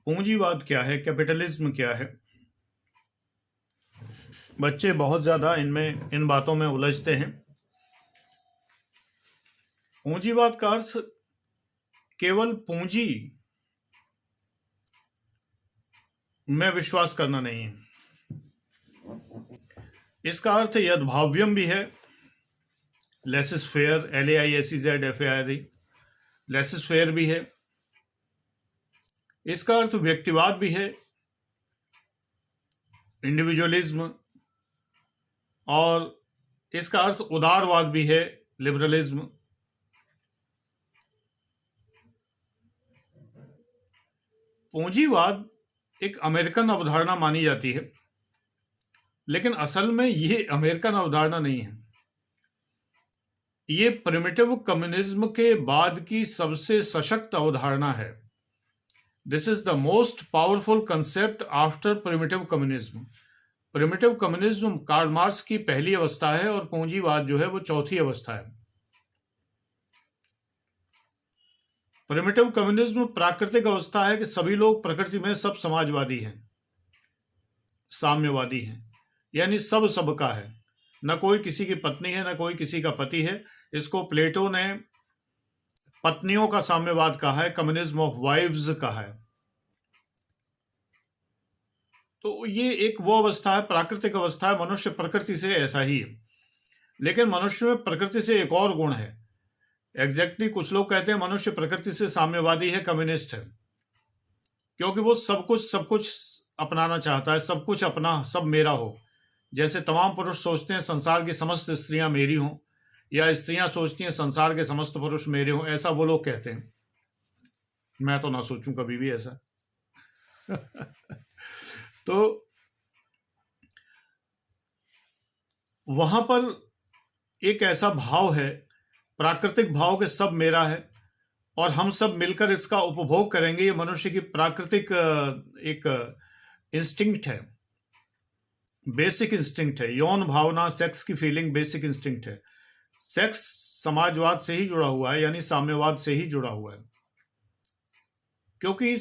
पूंजीवाद क्या है, कैपिटलिज्म क्या है। बच्चे बहुत ज्यादा इन बातों में उलझते हैं। पूंजीवाद का अर्थ केवल पूंजी में विश्वास करना नहीं है। इसका अर्थ यद्भाव्यम भी है, laces fair, LAISEZ FAIR, laces fair भी है। इसका अर्थ व्यक्तिवाद भी है, इंडिविजुअलिज्म, और इसका अर्थ उदारवाद भी है, लिबरलिज्म। पूंजीवाद एक अमेरिकन अवधारणा मानी जाती है, लेकिन असल में ये अमेरिकन अवधारणा नहीं है। ये प्रिमिटिव कम्युनिज्म के बाद की सबसे सशक्त अवधारणा है। This is the most powerful concept after primitive communism. Primitive communism Karl Marx की पहली अवस्था है और पूंजीवाद जो है वो चौथी अवस्था है। प्रिमिटिव कम्युनिज्म प्राकृतिक अवस्था है कि सभी लोग प्रकृति में सब समाजवादी हैं, साम्यवादी हैं, यानी सब सबका है, न कोई किसी की पत्नी है, न कोई किसी का पति है। इसको प्लेटो ने पत्नियों का साम्यवाद कहा है, कम्युनिज्म ऑफ वाइव्स कहा है। तो ये एक वो अवस्था है, प्राकृतिक अवस्था है। मनुष्य प्रकृति से ऐसा ही है, लेकिन मनुष्य में प्रकृति से एक और गुण है। एग्जैक्टली कुछ लोग कहते हैं मनुष्य प्रकृति से साम्यवादी है, कम्युनिस्ट है, क्योंकि वो सब कुछ अपनाना चाहता है, सब कुछ अपना, सब मेरा हो। जैसे तमाम पुरुष सोचते हैं संसार की समस्त स्त्रियां मेरी हों, या स्त्रियां सोचती हैं संसार के समस्त पुरुष मेरे हों, ऐसा वो लोग कहते हैं। मैं तो ना सोचूं कभी भी ऐसा। तो वहां पर एक ऐसा भाव है, प्राकृतिक भाव के सब मेरा है और हम सब मिलकर इसका उपभोग करेंगे। ये मनुष्य की प्राकृतिक एक इंस्टिंक्ट है, बेसिक इंस्टिंक्ट है। यौन भावना, सेक्स की फीलिंग बेसिक इंस्टिंक्ट है। सेक्स समाजवाद से ही जुड़ा हुआ है, यानी साम्यवाद से ही जुड़ा हुआ है, क्योंकि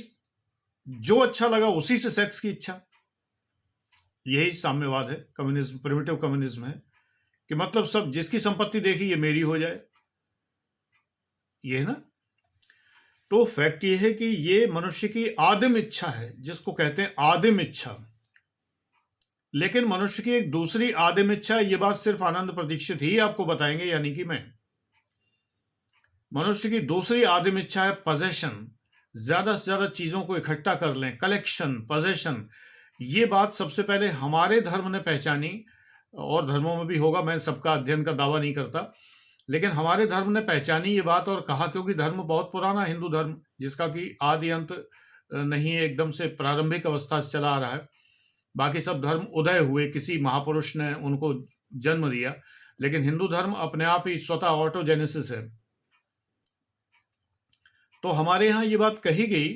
जो अच्छा लगा उसी से सेक्स की इच्छा, यही साम्यवाद है। कम्युनिज्म, प्रिमिटिव कम्युनिज्म है कि मतलब सब जिसकी संपत्ति देखी ये मेरी हो जाए, ये है ना। तो फैक्ट ये है कि ये मनुष्य की आदिम इच्छा है, जिसको कहते हैं आदिम इच्छा। लेकिन मनुष्य की एक दूसरी आदिम इच्छा, ये बात सिर्फ आनंद प्रदीक्षित ही आपको बताएंगे, यानी कि मैं। मनुष्य की दूसरी आदिम इच्छा है पजेशन, ज्यादा से ज्यादा चीजों को इकट्ठा कर लें, कलेक्शन, पजेशन। ये बात सबसे पहले हमारे धर्म ने पहचानी, और धर्मों में भी होगा, मैं सबका अध्ययन का दावा नहीं करता, लेकिन हमारे धर्म ने पहचानी ये बात और कहा, क्योंकि धर्म बहुत पुराना, हिंदू धर्म जिसका कि आदि अंत नहीं है, एकदम से प्रारंभिक अवस्था से चला आ रहा है। बाकी सब धर्म उदय हुए, किसी महापुरुष ने उनको जन्म दिया, लेकिन हिंदू धर्म अपने आप ही स्वतः ऑटोजेनेसिस है। तो हमारे यहाँ ये बात कही गई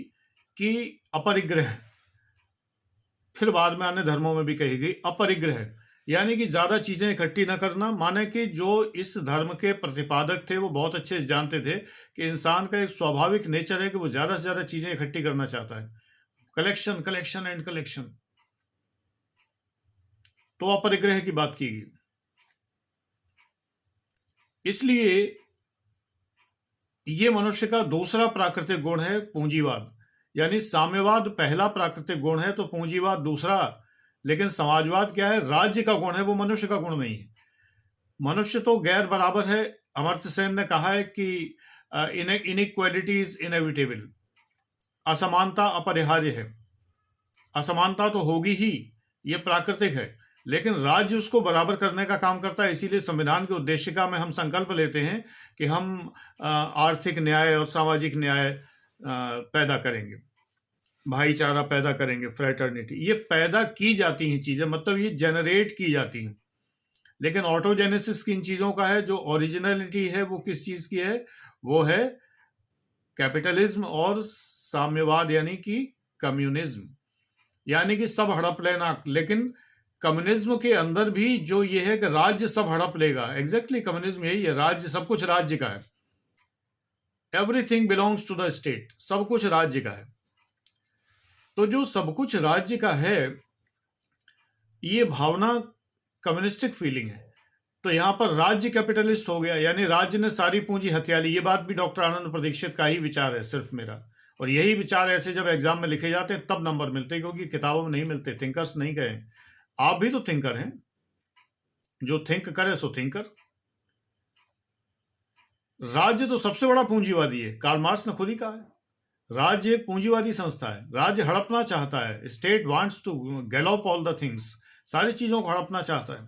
कि अपरिग्रह, फिर बाद में अन्य धर्मों में भी कही गई अपरिग्रह, यानी कि ज्यादा चीजें इकट्ठी न करना। माने कि जो इस धर्म के प्रतिपादक थे वो बहुत अच्छे से जानते थे कि इंसान का एक स्वाभाविक नेचर है कि वो ज्यादा से ज्यादा चीजें इकट्ठी करना चाहता है, कलेक्शन, कलेक्शन एंड कलेक्शन। तो अपरिग्रह की बात की गई। इसलिए ये मनुष्य का दूसरा प्राकृतिक गुण है पूंजीवाद, यानी साम्यवाद पहला प्राकृतिक गुण है तो पूंजीवाद दूसरा। लेकिन समाजवाद क्या है? राज्य का गुण है, वो मनुष्य का गुण नहीं है। मनुष्य तो गैर बराबर है। अमर्त्य सेन ने कहा है कि इनइक्वालिटी इज इनएविटेबल, असमानता अपरिहार्य है। असमानता तो होगी ही, ये प्राकृतिक है, लेकिन राज्य उसको बराबर करने का काम करता है। इसीलिए संविधान की उद्देशिका में हम संकल्प लेते हैं कि हम आर्थिक न्याय और सामाजिक न्याय पैदा करेंगे, भाईचारा पैदा करेंगे, फ्रेटर्निटी। ये पैदा की जाती हैं चीजें, मतलब ये जनरेट की जाती हैं। लेकिन ऑटोजेनेसिस किन चीजों का है? जो ओरिजिनलिटी है वो किस चीज की है? वो है कैपिटलिज्म और साम्यवाद, यानी कि कम्युनिज्म, यानी कि सब हड़प लेना। लेकिन कम्युनिज्म के अंदर भी जो ये है कि राज्य सब हड़प लेगा, एग्जैक्टली कम्युनिज्म यही है, राज्य, सब कुछ राज्य का है। Everything belongs to the state, सब कुछ राज्य का है। तो जो सब कुछ राज्य का है, ये भावना कम्युनिस्टिक फीलिंग है। तो यहां पर राज्य कैपिटलिस्ट हो गया, यानी राज्य ने सारी पूंजी हथिया ली। ये बात भी डॉक्टर आनंद प्रदीक्षित का ही विचार है, सिर्फ मेरा। और यही विचार ऐसे जब एग्जाम में लिखे जाते हैं तब नंबर मिलते हैं, क्योंकि किताबों में नहीं मिलते। थिंकर्स नहीं गए। आप भी तो थिंकर हैं, जो थिंक करे सो थिंकर। राज्य तो सबसे बड़ा पूंजीवादी है, कार्ल मार्क्स ने खुद ही कहा है। राज्य एक पूंजीवादी संस्था है। राज्य हड़पना चाहता है। State wants to gallop all the things. सारी चीजों को हड़पना चाहता है।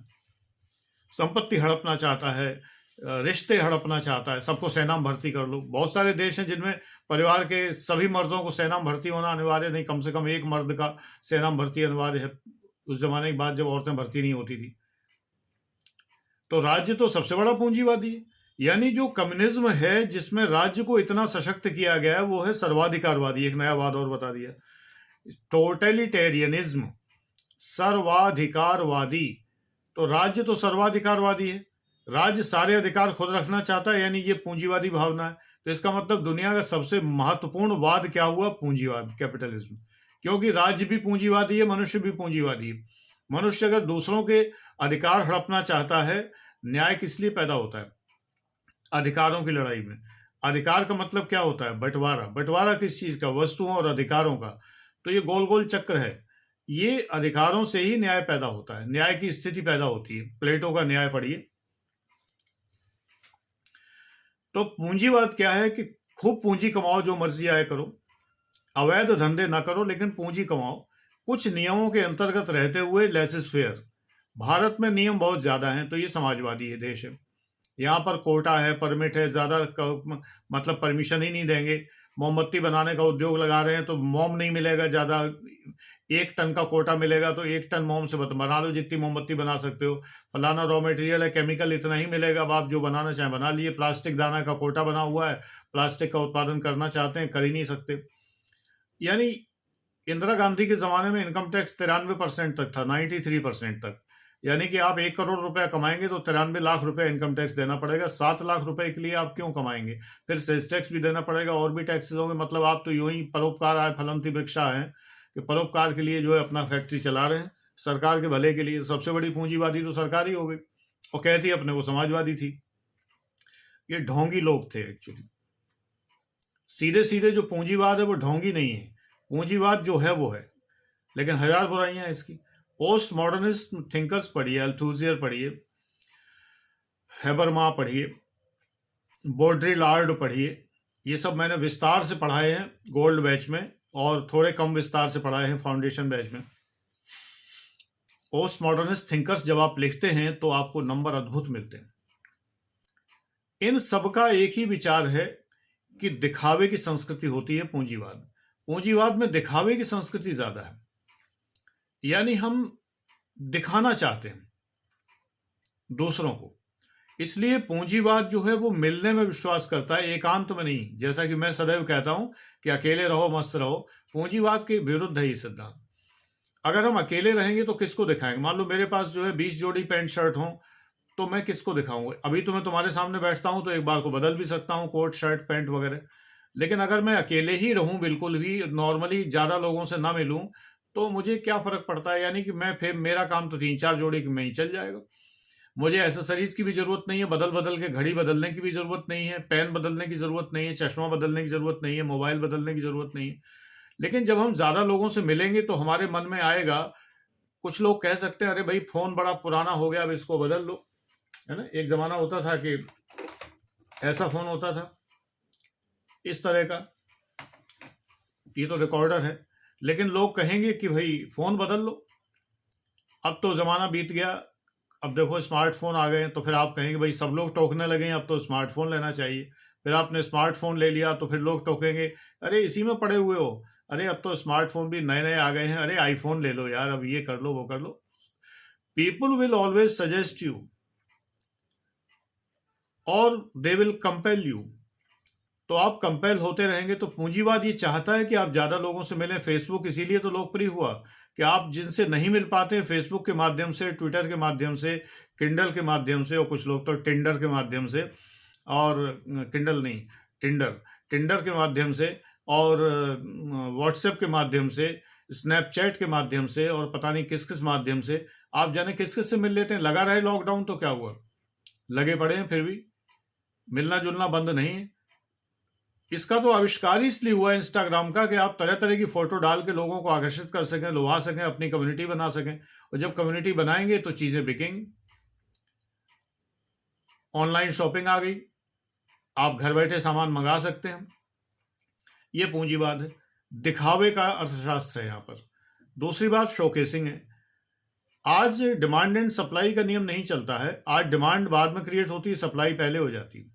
संपत्ति हड़पना चाहता है, रिश्ते हड़पना चाहता है। सबको सेना में भर्ती कर लो। बहुत सारे देश हैं जिनमें परिवार के सभी मर्दों को सेना में भर्ती होना अनिवार्य नहीं, कम से कम एक मर्द का सेना में भर्ती अनिवार्य है। उस जमाने की बात जब औरतें भर्ती नहीं होती थी। तो राज्य तो सबसे बड़ा पूंजीवादी है। यानी जो कम्युनिज्म है जिसमें राज्य को इतना सशक्त किया गया है, वो है सर्वाधिकारवादी। एक नया वाद और बता दिया, टोटलिटेरियनिज्म, सर्वाधिकारवादी। तो राज्य तो सर्वाधिकारवादी है। राज्य सारे अधिकार खुद रखना चाहता है, यानी ये पूंजीवादी भावना है। तो इसका मतलब दुनिया का सबसे महत्वपूर्ण वाद क्या हुआ? पूंजीवाद, कैपिटलिज्म। क्योंकि राज्य भी पूंजीवादी है, मनुष्य भी पूंजीवादी है। मनुष्य अगर दूसरों के अधिकार हड़पना चाहता है, न्याय किस लिए पैदा होता है? अधिकारों की लड़ाई में। अधिकार का मतलब क्या होता है? बंटवारा। बंटवारा किस चीज का? वस्तुओं और अधिकारों का। तो ये गोल गोल चक्र है। ये अधिकारों से ही न्याय पैदा होता है, न्याय की स्थिति पैदा होती है। प्लेटो का न्याय पढ़िए। तो पूंजीवाद क्या है कि खूब पूंजी कमाओ, जो मर्जी आए करो, अवैध धंधे ना करो, लेकिन पूंजी कमाओ, कुछ नियमों के अंतर्गत रहते हुए। Laces fair. भारत में नियम बहुत ज्यादा हैं, तो ये समाजवादी है देश है। यहाँ पर कोटा है, परमिट है, ज्यादा मतलब परमिशन ही नहीं देंगे। मोमबत्ती बनाने का उद्योग लगा रहे हैं तो मोम नहीं मिलेगा ज्यादा। 1 टन का कोटा मिलेगा, तो 1 टन मोम से बना लो जितनी मोमबत्ती बना सकते हो। फलाना रॉ मटेरियल है, केमिकल इतना ही मिलेगा, अब आप जो बनाना चाहें बना लिए। प्लास्टिक दाना का कोटा बना हुआ है, प्लास्टिक का उत्पादन करना चाहते हैं, कर ही नहीं सकते। यानी इंदिरा गांधी के जमाने में इनकम टैक्स 93% तक था, 93% तक। यानी कि आप 1 करोड़ रुपया कमाएंगे तो 93 लाख रुपया इनकम टैक्स देना पड़ेगा। 7 लाख रुपए के लिए आप क्यों कमाएंगे? फिर सेल्स टैक्स भी देना पड़ेगा, और भी टैक्सेस होंगे। मतलब आप तो यूं ही परोपकार आए फलंती वृक्षा है कि परोपकार के लिए जो है अपना फैक्ट्री चला रहे हैं, सरकार के भले के लिए। सबसे बड़ी पूंजीवादी तो सरकार ही हो गई, और कहती अपने को समाजवादी थी। ये ढोंगी लोग थे एक्चुअली। सीधे सीधे जो पूंजीवाद है वो ढोंगी नहीं है। पूंजीवाद जो है वो है, लेकिन हजार बुराइयां हैं इसकी। पोस्ट मॉडर्निस्ट थिंकर्स पढ़िए, अल्थूजियर पढ़िए, हेबरमा पढ़िए, बॉड्रिलार्ड पढ़िए। ये सब मैंने विस्तार से पढ़ाए हैं गोल्ड बैच में, और थोड़े कम विस्तार से पढ़ाए हैं फाउंडेशन बैच में। पोस्ट मॉडर्निस्ट थिंकर्स जब आप लिखते हैं तो आपको नंबर अद्भुत मिलते हैं। इन सबका एक ही विचार है कि दिखावे की संस्कृति होती है पूंजीवाद। पूंजीवाद में दिखावे की संस्कृति ज्यादा है, यानी हम दिखाना चाहते हैं दूसरों को। इसलिए पूंजीवाद जो है वो मिलने में विश्वास करता है, एकांत में नहीं। जैसा कि मैं सदैव कहता हूं कि अकेले रहो मस्त रहो, पूंजीवाद के विरुद्ध है ये सिद्धांत। अगर हम अकेले रहेंगे तो किसको दिखाएंगे? मान लो मेरे पास जो है 20 जोड़ी पैंट शर्ट हो, तो मैं किसको दिखाऊंगा? अभी तो मैं तुम्हारे सामने बैठता हूं तो एक बार को बदल भी सकता हूं, कोट शर्ट पैंट वगैरह। लेकिन अगर मैं अकेले ही रहूं, बिल्कुल भी नॉर्मली, ज्यादा लोगों से ना मिलूं, तो मुझे क्या फर्क पड़ता है? यानी कि मैं फिर मेरा काम तो 3-4 जोड़ी में ही चल जाएगा। मुझे एसेसरीज की भी जरूरत नहीं है, बदल बदल के घड़ी बदलने की भी जरूरत नहीं है, पेन बदलने की जरूरत नहीं है, चश्मा बदलने की जरूरत नहीं है, मोबाइल बदलने की जरूरत नहीं है। लेकिन जब हम ज्यादा लोगों से मिलेंगे तो हमारे मन में आएगा, कुछ लोग कह सकते हैं अरे भाई फोन बड़ा पुराना हो गया, अब इसको बदल लो, है ना। एक जमाना होता था कि ऐसा फोन होता था इस तरह का, ये तो रिकॉर्डर है, लेकिन लोग कहेंगे कि भाई फोन बदल लो। अब तो जमाना बीत गया, अब देखो स्मार्टफोन आ गए, तो फिर आप कहेंगे भाई सब लोग टोकने लगे हैं, अब तो स्मार्टफोन लेना चाहिए। फिर आपने स्मार्टफोन ले लिया तो फिर लोग टोकेंगे, अरे इसी में पड़े हुए हो, अरे अब तो स्मार्टफोन भी नए नए आ गए हैं, अरे आईफोन ले लो यार, अब ये कर लो वो कर लो। People will always suggest you और दे विल कंपेल यू। तो आप कंपेल होते रहेंगे। तो पूंजीवाद ये चाहता है कि आप ज्यादा लोगों से मिलें। फेसबुक इसीलिए तो लोकप्रिय हुआ कि आप जिनसे नहीं मिल पाते, फेसबुक के माध्यम से, ट्विटर के माध्यम से, किंडल के माध्यम से, और कुछ लोग तो टिंडर के माध्यम से, और किंडल नहीं, टिंडर के माध्यम से, और व्हाट्सएप के माध्यम से, स्नैपचैट के माध्यम से और पता नहीं किस किस माध्यम से आप जाने किस किस से मिल लेते हैं। लगा रहे लॉकडाउन तो क्या हुआ, लगे पड़े हैं, फिर भी मिलना जुलना बंद नहीं है। इसका तो आविष्कार ही इसलिए हुआ इंस्टाग्राम का कि आप तरह तरह की फोटो डाल के लोगों को आकर्षित कर सकें, लुभा सकें, अपनी कम्युनिटी बना सकें। और जब कम्युनिटी बनाएंगे तो चीजें बिकेंगी। ऑनलाइन शॉपिंग आ गई, आप घर बैठे सामान मंगा सकते हैं। ये पूंजीवाद है, दिखावे का अर्थशास्त्र है यहाँ पर। दूसरी बात शोकेसिंग है। आज डिमांड एंड सप्लाई का नियम नहीं चलता है। आज डिमांड बाद में क्रिएट होती है, सप्लाई पहले हो जाती है।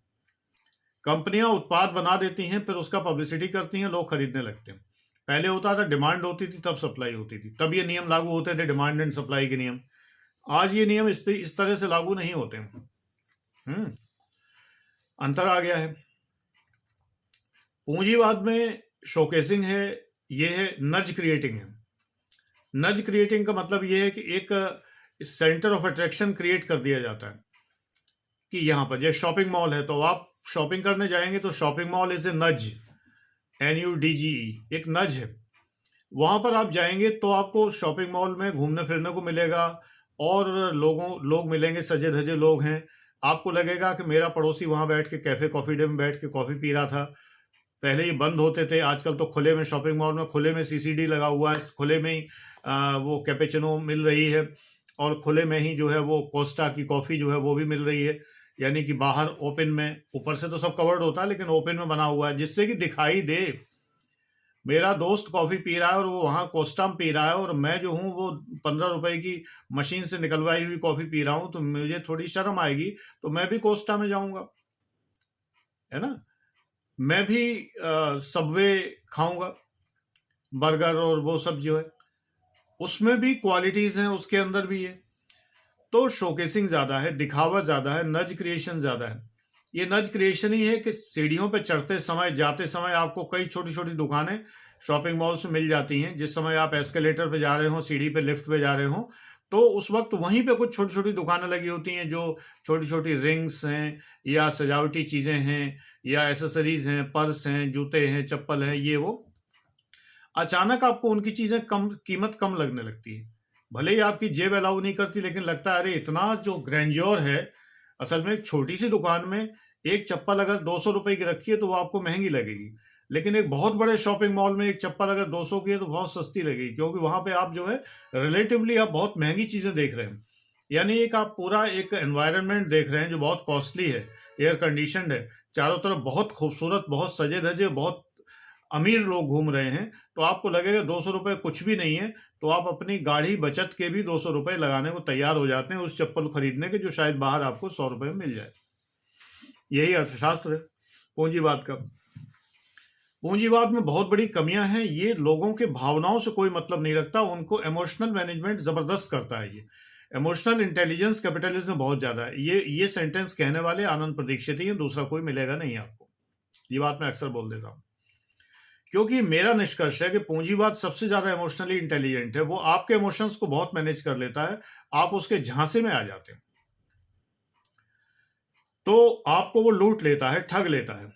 कंपनियां उत्पाद बना देती हैं, फिर उसका पब्लिसिटी करती हैं, लोग खरीदने लगते हैं। पहले होता था डिमांड होती थी तब सप्लाई होती थी, तब ये नियम लागू होते थे, डिमांड एंड सप्लाई के नियम। आज ये नियम इस तरह से लागू नहीं होते हैं। अंतर आ गया है। पूंजीवाद में शोकेसिंग है, ये है नज क्रिएटिंग है। नज क्रिएटिंग का मतलब ये है कि एक सेंटर ऑफ अट्रैक्शन क्रिएट कर दिया जाता है कि यहां पर जैसे शॉपिंग मॉल है तो आप शॉपिंग करने जाएंगे तो शॉपिंग मॉल इज ए नज, NUDGE, एक नज है। वहां पर आप जाएंगे तो आपको शॉपिंग मॉल में घूमने फिरने को मिलेगा और लोग मिलेंगे, सजे धजे लोग हैं। आपको लगेगा कि मेरा पड़ोसी वहां बैठ के कैफे कॉफी डे में बैठ के कॉफी पी रहा था। पहले ये बंद होते थे, आजकल तो खुले में शॉपिंग मॉल में खुले में CCD लगा हुआ है, खुले में ही वो कैपेचिनो मिल रही है और खुले में ही जो है वो कोस्टा की कॉफी जो है वो भी मिल रही है। यानी कि बाहर ओपन में, ऊपर से तो सब कवर्ड होता है लेकिन ओपन में बना हुआ है जिससे कि दिखाई दे मेरा दोस्त कॉफी पी रहा है और वो वहां कोस्टा में पी रहा है और मैं जो हूं वो 15 रुपए की मशीन से निकलवाई हुई कॉफी पी रहा हूं, तो मुझे थोड़ी शर्म आएगी, तो मैं भी कोस्टा में जाऊंगा, है ना। मैं भी सबवे खाऊंगा, बर्गर और वो सब जो है उसमें भी क्वालिटीज हैं, उसके अंदर भी है। तो शोकेसिंग ज्यादा है, दिखावा ज्यादा है, नज क्रिएशन ज्यादा है। ये नज क्रिएशन ही है कि सीढ़ियों पे चढ़ते समय, जाते समय आपको कई छोटी छोटी दुकानें शॉपिंग मॉल से मिल जाती हैं। जिस समय आप एस्केलेटर पे जा रहे हो, सीढ़ी पे, लिफ्ट पे जा रहे हो, तो उस वक्त वहीं पे कुछ छोटी छोटी दुकानें लगी होती हैं जो छोटी छोटी रिंग्स हैं या सजावटी चीजें हैं या एसेसरीज हैं, पर्स हैं, जूते हैं, चप्पल हैं, ये वो। अचानक आपको उनकी चीजें कीमत कम लगने लगती है। भले ही आपकी जेब अलाउ नहीं करती, लेकिन लगता है अरे इतना जो ग्रैंड्योर है। असल में एक छोटी सी दुकान में एक चप्पल अगर 200 रुपए की रखी है तो वो आपको महंगी लगेगी, लेकिन एक बहुत बड़े शॉपिंग मॉल में एक चप्पल अगर 200 की है तो बहुत सस्ती लगेगी, क्योंकि वहां पे आप जो है रिलेटिवली आप बहुत महंगी चीजें देख रहे हैं। यानी एक आप पूरा एक एनवायरनमेंट देख रहे हैं जो बहुत कॉस्टली है, एयर कंडीशनड है, चारों तरफ बहुत खूबसूरत, बहुत सजे धजे, बहुत अमीर लोग घूम रहे हैं, तो आपको लगेगा 200 रुपए कुछ भी नहीं है, तो आप अपनी गाढ़ी बचत के भी 200 रुपए लगाने को तैयार हो जाते हैं उस चप्पल खरीदने के, जो शायद बाहर आपको 100 रुपए में मिल जाए। यही अर्थशास्त्र है पूंजीवाद का। पूंजीवाद में बहुत बड़ी कमियां हैं। ये लोगों के भावनाओं से कोई मतलब नहीं रखता, उनको इमोशनल मैनेजमेंट जबरदस्त करता है। ये इमोशनल इंटेलिजेंस कैपिटलिज्म बहुत ज्यादा है। ये सेंटेंस कहने वाले आनंद प्रदीक्षित ही हैं, दूसरा कोई मिलेगा नहीं आपको। ये बात मैं अक्सर बोल देता हूं, क्योंकि मेरा निष्कर्ष है कि पूंजीवाद सबसे ज्यादा इमोशनली इंटेलिजेंट है। वो आपके इमोशंस को बहुत मैनेज कर लेता है, आप उसके झांसे में आ जाते हैं, तो आपको वो लूट लेता है, ठग लेता है।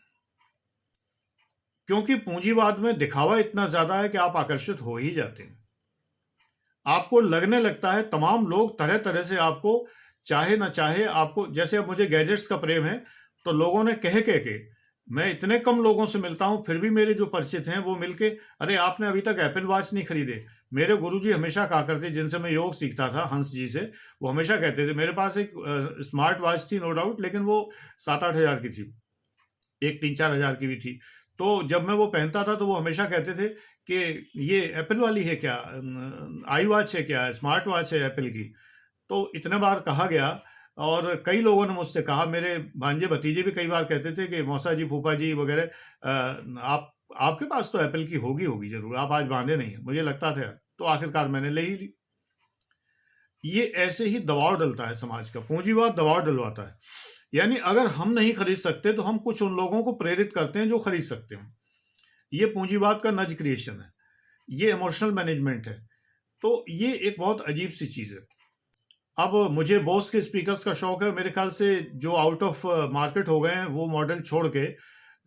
क्योंकि पूंजीवाद में दिखावा इतना ज्यादा है कि आप आकर्षित हो ही जाते हैं। आपको लगने लगता है तमाम लोग तरह तरह से आपको, चाहे ना चाहे आपको, जैसे अब मुझे गैजेट्स का प्रेम है, तो लोगों ने कह के मैं इतने कम लोगों से मिलता हूं, फिर भी मेरे जो परिचित हैं वो मिलके, अरे आपने अभी तक एप्पल वॉच नहीं खरीदे। मेरे गुरुजी हमेशा कहा करते, जिनसे मैं योग सीखता था, हंस जी से, वो हमेशा कहते थे, मेरे पास एक स्मार्ट वॉच थी नो डाउट, लेकिन वो 7-8 हजार की थी, एक 3-4 हजार की भी थी। तो जब मैं वो पहनता था तो वो हमेशा कहते थे कि ये एप्पल वाली है क्या, आई वॉच है क्या, स्मार्ट वॉच है एप्पल की। तो इतने बार कहा गया, और कई लोगों ने मुझसे कहा, मेरे भांजे भतीजे भी कई बार कहते थे कि मौसा जी, फूफा जी वगैरह, आपके पास तो एप्पल की होगी जरूर, आप आज बांधे नहीं है। मुझे लगता था, तो आखिरकार मैंने ले ही ली। ये ऐसे ही दबाव डलता है समाज का, पूंजीवाद दबाव डलवाता है। यानी अगर हम नहीं खरीद सकते तो हम कुछ उन लोगों को प्रेरित करते हैं जो खरीद सकते हैं। ये पूंजीवाद का नज क्रिएशन है, ये इमोशनल मैनेजमेंट है। तो ये एक बहुत अजीब सी चीज है। अब मुझे बोस के स्पीकर्स का शौक है, मेरे ख्याल से जो आउट ऑफ मार्केट हो गए हैं वो मॉडल छोड़ के,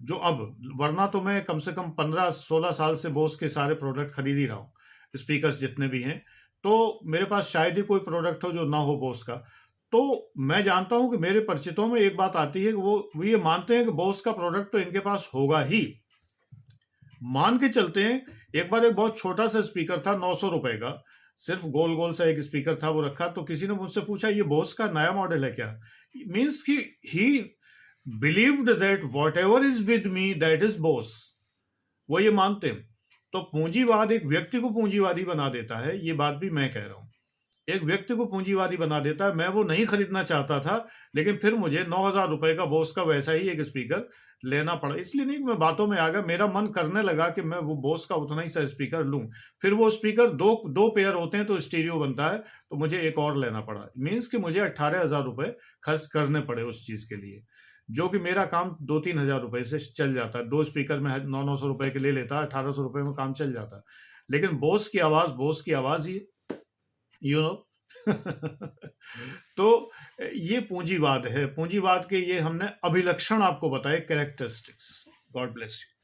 जो अब, वरना तो मैं कम से कम 15-16 साल से बोस के सारे प्रोडक्ट खरीद ही रहा हूँ। स्पीकर्स जितने भी हैं, तो मेरे पास शायद ही कोई प्रोडक्ट हो जो ना हो बोस का। तो मैं जानता हूं कि मेरे परिचितों में एक बात आती है कि वो ये मानते हैं कि बोस का प्रोडक्ट तो इनके पास होगा ही। मान के चलते हैं, एक बार एक बहुत छोटा सा स्पीकर था, 900 रुपए का, सिर्फ गोल गोल सा एक स्पीकर था, वो रखा। तो किसी ने मुझसे पूछा ये बोस का नया मॉडल है क्या? मीन्स कि ही believed that what ever is with me that is Bose, वो ये मानते हैं। तो पूंजीवाद एक व्यक्ति को पूंजीवादी बना देता है, ये बात भी मैं कह रहा हूं। एक व्यक्ति को पूंजीवादी बना देता है। मैं वो नहीं खरीदना चाहता था, लेकिन फिर मुझे 9,000 रुपए का बोस का वैसा ही एक स्पीकर लेना पड़ा। इसलिए नहीं कि मैं बातों में आ गया, मेरा मन करने लगा कि मैं वो बोस का उतना ही सा स्पीकर लूं। फिर वो स्पीकर दो पेयर होते हैं तो स्टीरियो बनता है, तो मुझे एक और लेना पड़ा। मीन्स कि मुझे 18,000 रुपए खर्च करने पड़े उस चीज के लिए, जो कि मेरा काम 2-3 हजार रुपए से चल जाता है। 2 स्पीकर में 900 रुपए के ले लेता, 1800 रुपए में काम चल जाता। लेकिन बोस की आवाज ही, यू नो। तो ये पूंजीवाद है। पूंजीवाद के ये हमने अभिलक्षण आपको बताए, कैरेक्टरिस्टिक्स। God bless you.